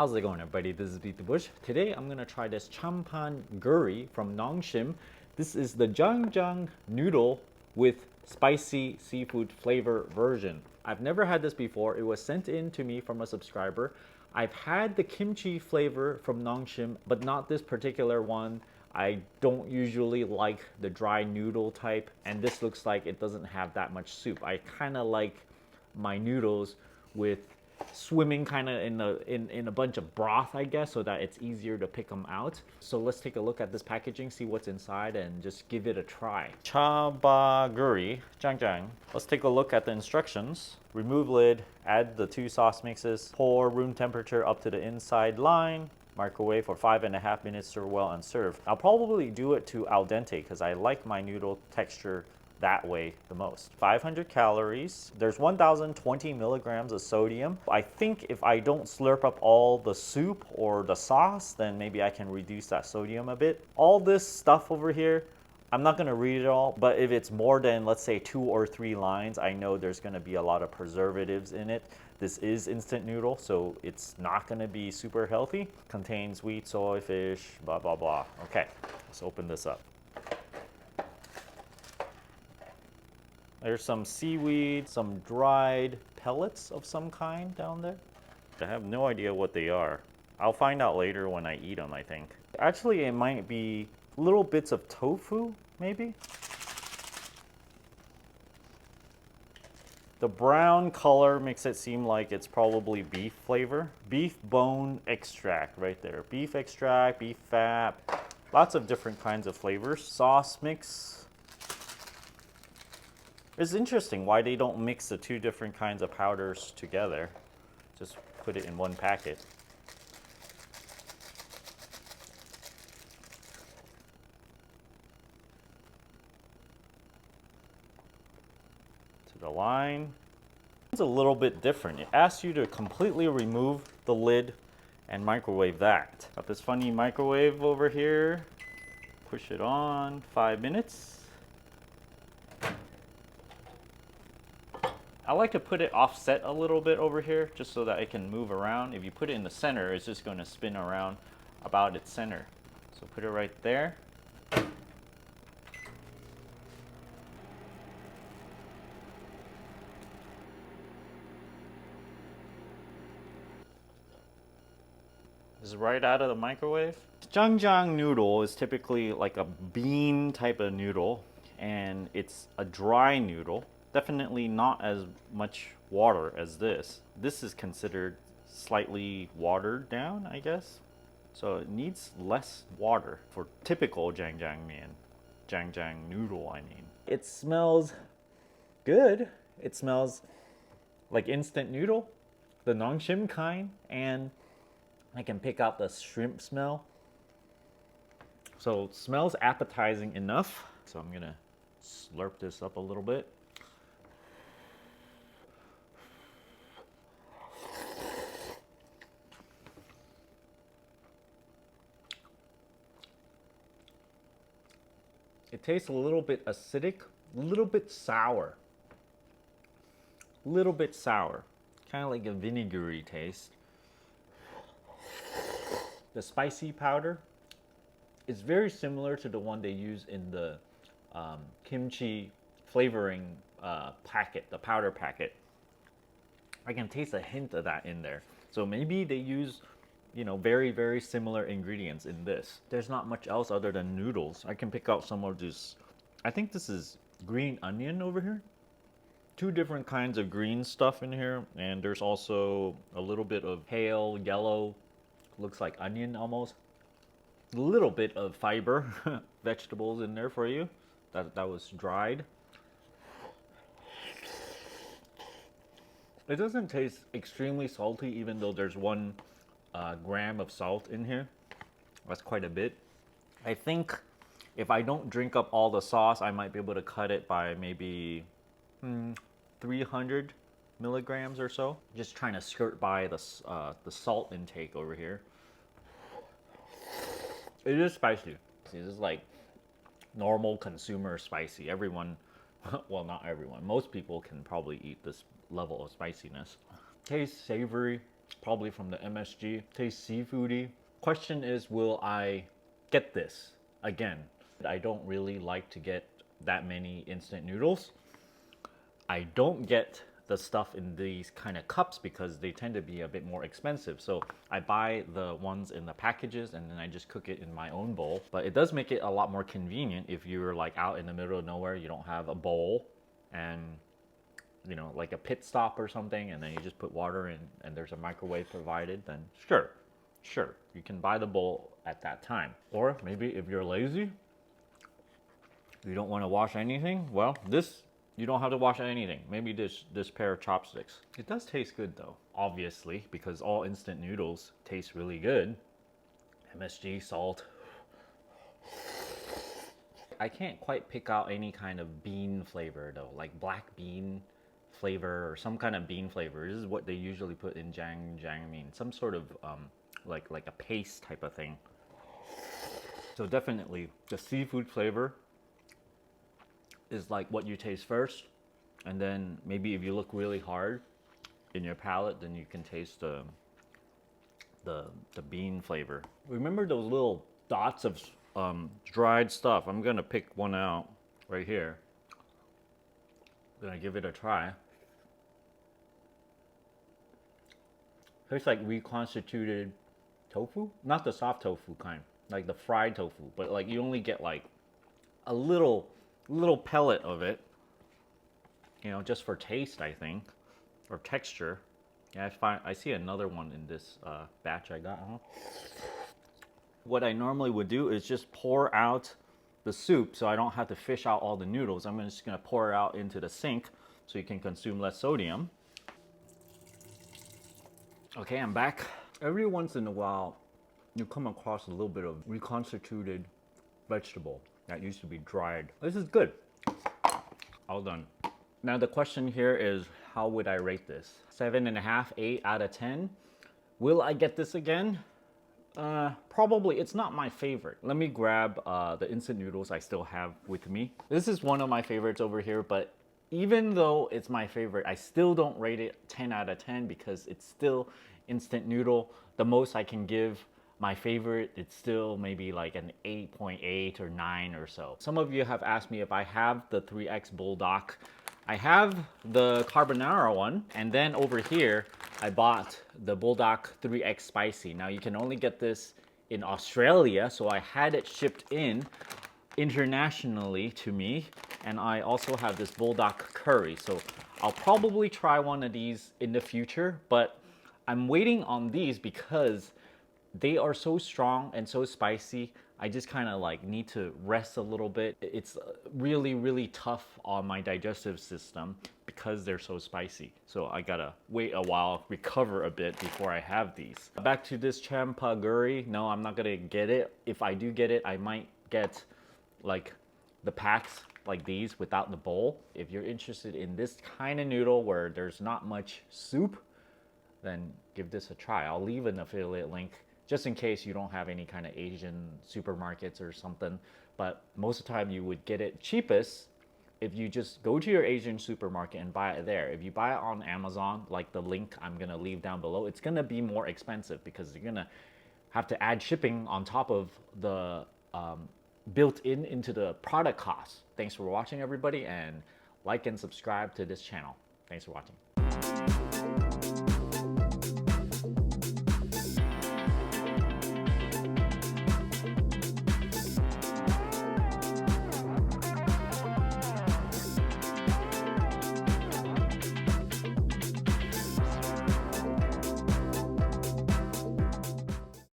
How's it going, everybody? This is Beat the Bush. Today I'm gonna try this ChapaGuri from Nongshim. This is the Jjajang Noodle with spicy seafood flavor version. I've never had this before. It was sent in to me from a subscriber. I've had the kimchi flavor from Nongshim, but not this particular one. I don't usually like the dry noodle type, and this looks like it doesn't have that much soup. I kind of like my noodles with swimming kind of in a bunch of broth, I guess, so that it's easier to pick them out. So let's take a look at this packaging, see what's inside, and just give it a try. ChapaGuri, Jjajang. Let's take a look at the instructions. Remove lid, add the 2 sauce mixes, pour room temperature up to the inside line, microwave for 5.5 minutes, stir well, and serve. I'll probably do it to al dente because I like my noodle texture that way the most. 500 calories. There's 1020 milligrams of sodium. I think if I don't slurp up all the soup or the sauce, then maybe I can reduce that sodium a bit. All this stuff over here, I'm not gonna read it all, but if it's more than, let's say, 2 or 3 lines, I know there's gonna be a lot of preservatives in it. This is instant noodle, so it's not gonna be super healthy. Contains wheat, soy, fish, blah, blah, blah. Okay, let's open this up. There's some seaweed, some dried pellets of some kind down there. I have no idea what they are. I'll find out later when I eat them, I think. Actually, it might be little bits of tofu, maybe? The brown color makes it seem like it's probably beef flavor. Beef bone extract right there. Beef extract, beef fat, lots of different kinds of flavors. Sauce mix. It's interesting why they don't mix the 2 different kinds of powders together. Just put it in one packet. To the line. It's a little bit different. It asks you to completely remove the lid and microwave that. Got this funny microwave over here. Push it on, 5 minutes. I like to put it offset a little bit over here just so that it can move around. If you put it in the center, it's just going to spin around about its center. So put it right there. This is right out of the microwave. Jjajang noodle is typically like a bean type of noodle, and it's a dry noodle. Definitely not as much water as this. This is considered slightly watered down, I guess. So it needs less water for typical Jjajang noodle, I mean. It smells good. It smells like instant noodle, the Nongshim kind, and I can pick out the shrimp smell. So it smells appetizing enough. So I'm gonna slurp this up a little bit. It tastes a little bit acidic, a little bit sour. Little bit sour. Kind of like a vinegary taste. The spicy powder is very similar to the one they use in the kimchi flavoring packet, the powder packet. I can taste a hint of that in there. So maybe they use, you know, very, very similar ingredients in this. There's not much else other than noodles. I can pick out some of this. I think this is green onion over here. 2 different kinds of green stuff in here. And there's also a little bit of pale yellow, looks like onion almost. A little bit of fiber, vegetables in there for you. That was dried. It doesn't taste extremely salty, even though there's 1 gram of salt in here. That's quite a bit. I think if I don't drink up all the sauce, I might be able to cut it by maybe 300 milligrams or so. Just trying to skirt by the salt intake over here. It is spicy. This is like normal consumer spicy. Everyone, well, not everyone, most people can probably eat this level of spiciness. Tastes savory. probably from the MSG. Tastes seafoody. Question is, will I get this again? I don't really like to get that many instant noodles. I don't get the stuff in these kind of cups because they tend to be a bit more expensive. So I buy the ones in the packages and then I just cook it in my own bowl. But it does make it a lot more convenient if you're like out in the middle of nowhere, you don't have a bowl and you know, like a pit stop or something, and then you just put water in and there's a microwave provided, then sure, you can buy the bowl at that time. Or maybe if you're lazy, you don't want to wash anything, well, this, you don't have to wash anything. Maybe this pair of chopsticks. It does taste good though, obviously, because all instant noodles taste really good. MSG, salt. I can't quite pick out any kind of bean flavor though, like black bean flavor or some kind of bean flavor. This is what they usually put in jjajang. I mean, some sort of like a paste type of thing. So definitely the seafood flavor is like what you taste first, and then maybe if you look really hard in your palate, then you can taste the bean flavor. Remember those little dots of dried stuff? I'm gonna pick one out right here. I'm gonna give it a try. Tastes like reconstituted tofu, not the soft tofu kind, like the fried tofu, but like you only get like a little pellet of it, you know, just for taste, I think, or texture. Yeah, I see another one in this batch I got. What I normally would do is just pour out the soup so I don't have to fish out all the noodles. I'm just gonna pour it out into the sink so you can consume less sodium. Okay, I'm back. Every once in a while, you come across a little bit of reconstituted vegetable that used to be dried. This is good. All done. Now the question here is, how would I rate this? 7.5, 8 out of 10. Will I get this again? Probably. It's not my favorite. Let me grab the instant noodles I still have with me. This is one of my favorites over here, but even though it's my favorite, I still don't rate it 10 out of 10 because it's still instant noodle. The most I can give my favorite, it's still maybe like an 8.8 or 9 or so. Some of you have asked me if I have the 3X Bulldog. I have the carbonara one, and then over here I bought the Bulldog 3X Spicy. Now you can only get this in Australia, so I had it shipped in internationally to me, and I also have this Bulldog Curry. So I'll probably try one of these in the future, but I'm waiting on these because they are so strong and so spicy. I just kind of like need to rest a little bit. It's really tough on my digestive system because they're so spicy. So I gotta wait a while, recover a bit before I have these. Back to this ChapaGuri. No, I'm not gonna get it. If I do get it, I might get like the packs like these without the bowl. If you're interested in this kind of noodle where there's not much soup, then give this a try. I'll leave an affiliate link just in case you don't have any kind of Asian supermarkets or something. But most of the time you would get it cheapest if you just go to your Asian supermarket and buy it there. If you buy it on Amazon, like the link I'm gonna leave down below, it's gonna be more expensive because you're gonna have to add shipping on top of the built into the product cost. Thanks for watching, everybody, and like and subscribe to this channel. Thanks for watching.